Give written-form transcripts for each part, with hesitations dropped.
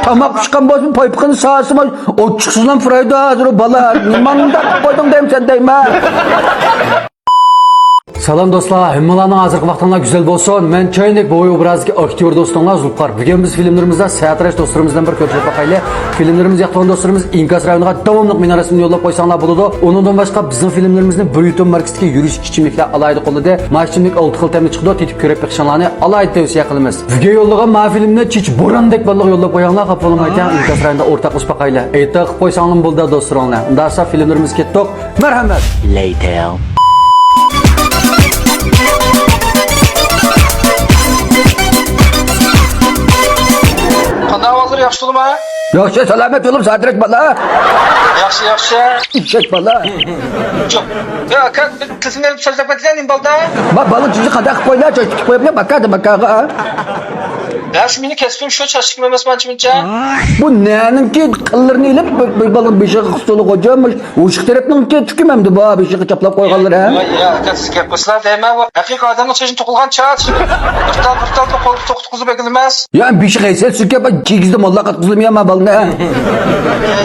tamak çıkan bozma paypıkını sağsıma o çıksızdan fırayda hazır o bala. Nimanında koydum deyim sen deyim ha. Salam dostlar, hemmalarning hozirgi vaqtinglar güzel bo'lsin. Men Choynak bo'yi obrazdagi aktyor do'stinglar Zulqar. Bugun biz filmlarimizda Seyatrash do'stlarimizdan bir ko'rishib baqayli. Filmlarimiz yoqtirgan do'stlarimiz Inkas rayoniga davomli minorasini yo'llab qo'ysanglar bo'ladi. Undan boshqa bizning filmlarimizni Buyuton marketdagi yurish ichimliklar alayda qo'lida. Mashimlik 6 xil tamli chiqdi, tetib ko'rib beqishinglarni alayda tavsiya qilamiz. Video yo'llagan ma filmni chich bo'randek balliq yo'llab qo'yinglar, xafa bo'lmanglar. Inkas rayonida o'rtaqlashib baqayli. Aytib qo'ysanglar bo'ldi do'stlaringlar. Unda esa filmlarimiz ketdik. Marhamat. Later. Qanday yaxshi bo'lma? Yaxshi, salomat bo'lib, Sadrak bola. Yaxshi. Eshak bola. Yo'q. Ya, aka, sizga so'zlab ketganim bo'ldi. Balık çocuk kadar koylar çocuk koyup bakadı. Ya şu meni kesbim shu chashlik emas menimcha. Bu nenin ki kıllarını ilip balık bir şey kıstolu kocamış. Uşuk tarafının ki tükümemdi bu bir şey çaplap koyganlar ha. Ya, aka sizga qo'slar deyman, bu haqiqiy odamning so'zini to'qilgan chat. Birtal qo'l to'qitqizib ekilmas. Ya bir şey kayset sükke bak çekizdim Allah katkızlım ya balını ha.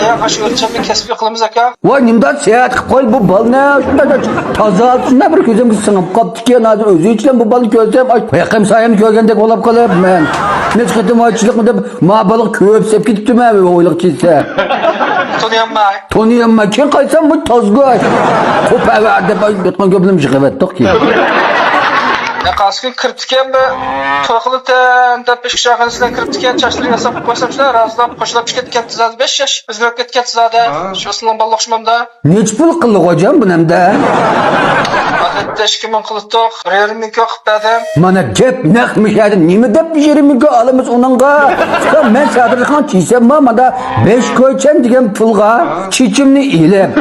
Ya, şu ölçekli kesbi qilamiz aka. Vay nimdat seyahat koy bu balını şunda da taze altında bir gözüm sınıp kaptı ki nazır özü içten bu balık gözlem. Ay yakım sayını görgendek olap kalıp ben. Ne çıkıttım açılık mı da ma balık köp sep gittim abi oyluk çizse. Tanıyamma kim kaysam bu tozgoy. Kopa verdi ben yutkan göbülüm çıkıvettik ki. Ya qasqiy kirib tikan bu to'qildan deb 5 kishi aqlisidan kirib tikan chashlik yasab qo'ysamlar, razlab qo'shilib ketgan tizadi 5 yosh o'zgarib ketgan tizadi. Shu silan balloq shimamda. Neç pul qildi hocam bu nemde? Adetda 2000 qildik, 2000 qilib berdim. Mana gap naqmış edim. Nima deb 20 ga alamiz onunga? Men Sadirxon çiysem mana 5 koyçan degan pulga chichimni ilib,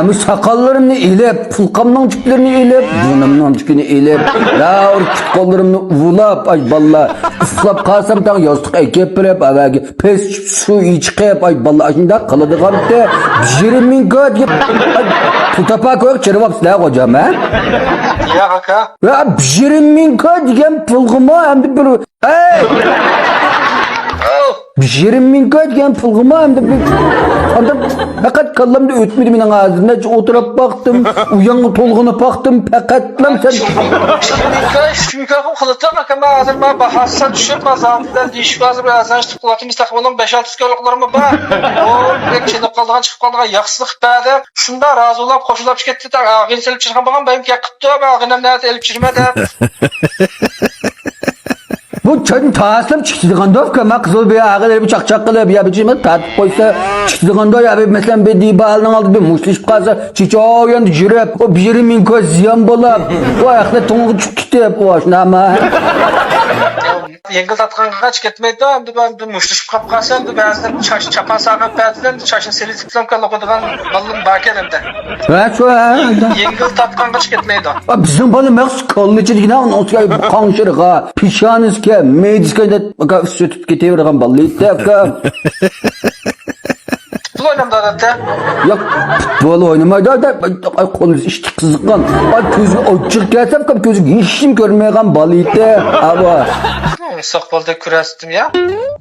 musaqallarimni ilib, pulqamning chuklarini ilib, bunimning chukini ilib, ya urkit qo'llarimni uvlab, ay balla, uflab qolsam taq yostiq ekib berib, avagi pes su ichqib, ay balla shunda qiladiganda 20 ga deb tutapa ko'yib chiribsizlar hocam ha? Ya aka. Ya 20 ga degan pulg'imi endi bir ey 20 ga degan pulg'imi endi bir anda faqat kallamda o'tmedi mening ağzımda o'tirib baqdim, uyanga to'lg'inib baqdim, faqatlam sen 2000 qildim aka, men hozir men bahasdan tushib mazamdan deyishib hozir azan istiqlotim mustaqbilim 5-6 kilolarimi bor. O kelib qolgan chiqib qolgan yaxshilik berdi. Shunda razolab qo'shilib ketdi. Ag'in silib chiqqan bo'lgan, men qilibdi, men ag'inamdan elib chirmadi. bu çayın taslim çıktıgan da ki ma kızıl bir ağır bir çakçak kılıp ya biçime tatip koysa çıktıgan da ya bir mesela bir dibalının aldı bir muşluşup kalsa çiçeği yandı jirep o 20 koz ziyan bolap o ayakta tongu çık kitip o aşına ama Yengil tatqanға ketmeydi, endi ben bir muşluşup qap qalsam, endi ba'zida chash chapan saqab berdilar, chashni selitibsam qiladigan ballim bor endi. ha şu ha Yengil tatqanға ketmeydi. bizim bana maks kolleçiligine onun ki kanşırga pişaniske mediske de baka sütüp getivergan ballı iteka Futbol oynamda adetda. yok futbol oynamaydı da kolu işte kızıkkan ay gözü açık gelsem kap gözü hiç kim görmeyen ballı ite ama Soqbolda kurasdim ya.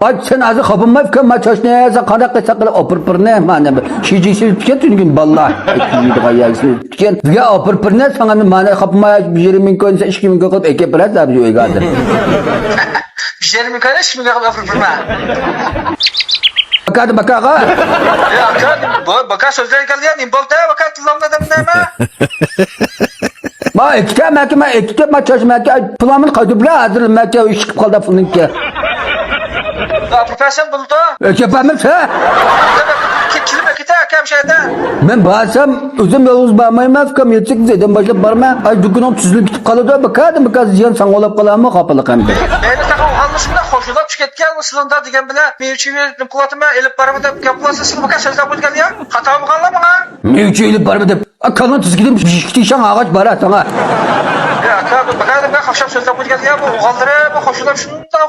ay sen azı kapınmayıp ki maçaş ne yazan kanak saklı opır ne mana şici tüketin balla ekiydi gayaksın tüken ya opır ne sana mana kapınmaya 20 koysa 2000 koyup ekip biraz da bir oygadır 20 kardeş mi yapırma? Baka Ya kan baka sözler geldi ya nimbolda baka tuzamda demleme. Ma ekte maçaş planın kadıbla hazır maça iş çıkıp kaldı fınınki. Ya profesör buldu. Ekipamiz ha? Kilime kita kam şeyde. Ben basam özüm yoluz barmayım afkam yetsek zeyden başlayıp barma. Ay dükkanım tüzülüp gitip kaldı baka ziyan sana olap kalamı kapalık hem de. Beni takım almışımda koşulap çıketken ısılında diyen bile mevçimi kulatıma elip barımı da yapılası ısıl baka sözler bulgan ya. Hatamı kanla mı ha? Mevçi elip barımı da kanın tüzgidim pişikten ağaç bara sana. Ya bakalım ben kavşam sözler bulgan ya bu oğalları bu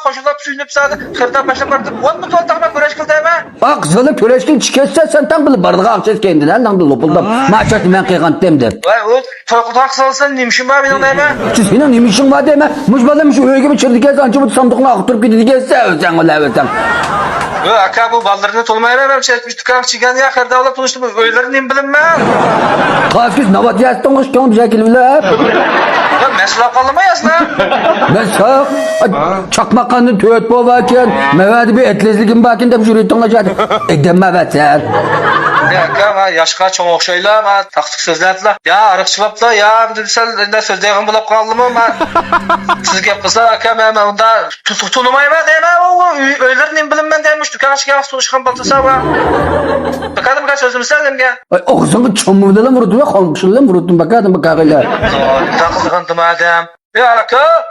koşulap suyunup sadı kırdan başlayıp bardı. On mu tuval takıma güreş kıl deyme? Bak kızılın köleşkin çıketse sen tam bilip bardığı akses kendinden lan da lopuldum. Maçaşı ben kıyıkan demdim. Vay o toykulda kısalsan nimşin var benim deyme? Senin nimişin var deme. Muşbalamış öyle gibi çırdı gelse anca bu sandıkla akıtırıp gidiyor gelse özen ola özen. Bu aka bu ballarını tolmayamam. Çetmiş tıkan çıkan ya kardavla konuştum. Öylerini bilinmem. Kalkız navat yastın hoş geldin bir şekilde bile. Ya mesela kalamayız lan. Ben sağ çakmakkanın tüyet bu varken mevadi bir etlezliğin bakın da bir jüri tonlacaktı. Edemme be sen. Ya aka yaşka çok okşayla ama taktik sözlerdiler. Ya arıkçılapla ya dedi sen de sözlerin bulup kaldım ama sizge kısa aka ben onda tutunumayım deme o öylerini bilinmem demiş. Tıkan çıkan sonuçkan baltasa var. Bakalım kaç sözümü söyledim ya. Ay ağzını çamurda lan vurdun ya kalmışsın lan vurdun bakalım bakakıyla. Takıldım madem. Ya aka.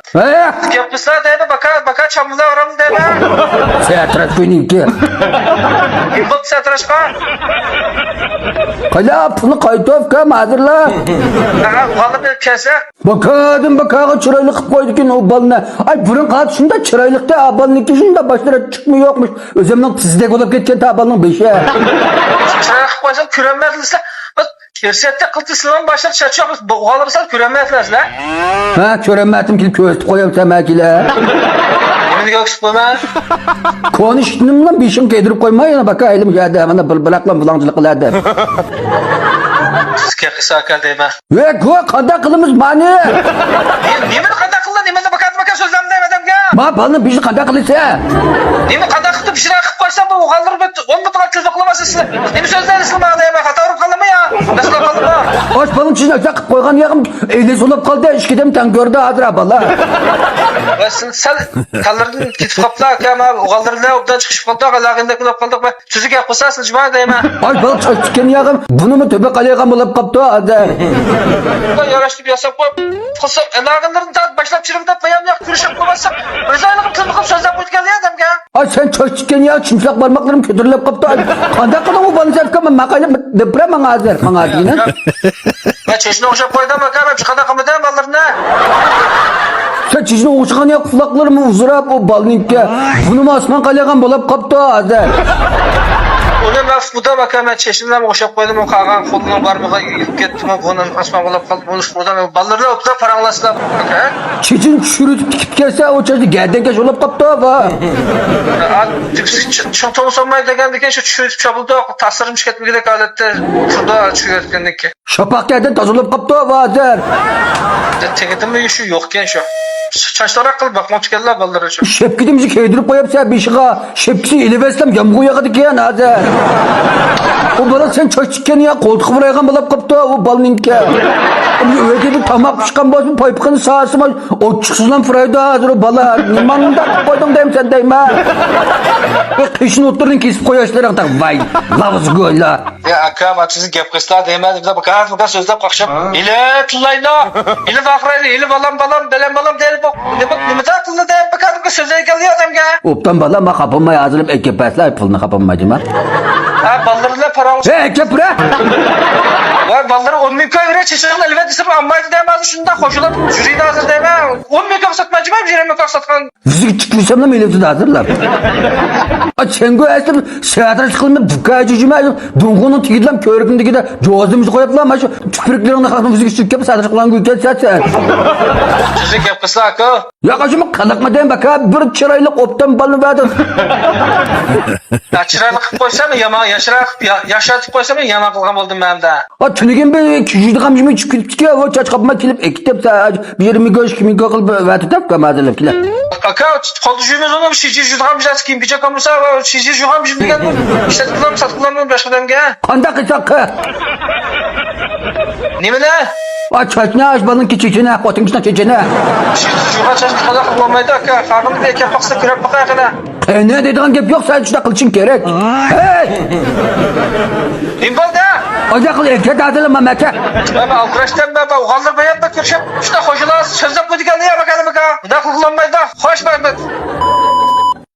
Yapmışsa deme baka çamurda oram deme. Seyatraş benim ki. Bak sen tıraşka. Kala pını kayıtof kam hazırla. Aha vallahi bir kese. Bakadım çıraylık kıp koyduk yine o balına. Ay burun kağıt şunda çıraylıkta balın iki şunda başlara çıkmıyor yokmuş. Özlemden tizlek olup ketken ta balının beşe. Çırak koysan kürenmezlisi. Bak kersiyette kıltısından başlar çaçıyoruz. Boğalırsan kürenmezler la. Ha köremmetim ki köstü koyayım temekile. Yemin göksüp koyma. Konuştum lan bir işim kedirip koymayın baka elim geldi hemen bıraklan bulancılık kılardı. Siz kekisi akal deyme. Ve kanda kılımız mani. Niye kada kıldı? Niye de baka sözlem demedim ya? Ma balını bir şey kanda kılıysa. Niye kada kıldı bir şeyler kıp koysan bu oğalları bet. On bu kadar tezbek olamazsın size. Niye sözler ısınma diyeme. Hata vurup kaldı mı ya? Nasıl kaldı mı? Hoş balın çizine sakıp koygan yakım. Eyle olup kaldı işkidem tan gördü adıra bala. Sen kalırdın kitip kapla akama. Oğalları ne obdan çıkışıp kaldı. Ağalağında kılıp kaldık. Sözü kek kısasın cuma diyeme. Hoş balın çıkken yakım. Bunu mu töbe kalayakam olup kaptı adı. Yaraştı bir yasam koyup. Kısım elağınların da başlap çırımda bayam yak kürüşüp koymazsak. Özellikle tırmıkıp sözden koydu geldi adam ya. Ay sen çıkken ya çimsak parmaklarım kötürlep kaptı. Kanda kılın o balın sevkama makayla depremen hazır. Bana adıyla. Ya çeşine okşap koydu ama kalmam. Çıkada kamıdan ballarına. Sen çizine uçkan ya kulaklarımı uzurap o balınınki. Bunu mu asman kalayakam olup kaptı adı. Onu laf bu da bakalım ben çeşimden okşap koydum o kağan kolunun parmağı yiyip gittim o konunun asma olup kalıp onu buradan ballarına opta paranlasına bakar. Çizin çürütüp tikip gelse o çocuk gelden geç olup kaptı ama. Çok tomu sonmayı degendike şu çürütüp çapıldı tasarım şirketimi gidek adette şurada açıyor etkinlik. Şapak gelden taz olup kaptı ama hazır. Teketim mi şu yokken şu. Çaşlara kıl bakmam çıkardılar balları şu. Şepkidimizi keydirip koyup sen bir şığa şepkisi ili beslem yamgu yakadık ya hazır. O bana sen çocukken ya koltuğu bırakan balap kaptı o balınınki. Öyle bir tamak çıkan basın paypıkını sağısı var. O çıksızdan fıraydı hazır o bala. Nimanında koydum deyim sen deyim ha. Ve kışın oturdun kesip koyaşlar tak vay. Lavuz goyla. Ya akam sizin gep kıslar değmedi bir de bakar sözler kakşam. İle tullayla. İle vakrayla ile balam belem balam değil bak. Ne de akıllı deyip bakarım ki sözler geliyor adam ya. Optan bala ma kapınmaya hazırlıp ekepesler pulunu kapınmacım ha. Ha ballarıyla para olsun. Ekep bre. Vay balları 10 milyon euro çeşitli elbette sırf ammaydı demez şunda koşular jüriyi de hazır deme 10 milyon satmacı mı 20 milyon satkan Fizik çıkmışsam da milletin hazırlar. Sen göğestim seyahatine çıkılma bukacıcıma dungunun tikidlam körükündeki de cozumuzu koyup lan şu tüpürüklerine kalkın fizik çıkıp seyahatine çıkılan gülken sen. Sizin gep kısa akı. Ya kaçıma kalakma deyim bak abi bir çıraylık optan balını verdim. Ya çıraylık koysam yama yaşatıp koysam yama kılgam oldum ben de. Ha tünügen bir küçücük amcımı çıkıp o çaç kapıma kilip ekitip bir yerimi göz kimi kakıl ve tutup kamadırlar kiler. Kaka koltuğumuz onu şişir juham jaz kim gece kamusa şişir juham şimdi gel işte kullanmam başka demge. Kanda kısak. Ne mi ne? Aç ne balın küçücüğüne kotun içine çiçeğine. Şişir juham jaz kadar kullanmaydı ka karnım da ekip baksa kürek bakaya kadar. Ne dediğin gibi yok sen şuna kılçın gerek. Hey! İmbal ne? Ocaklı erkek adıyla mamete. Baba alkıraştan baba uğaldır bayan da körşep. İşte hoşular sözden koyduk ya bakalım bakalım. Bir daha kullanmaydı. Hoş bak.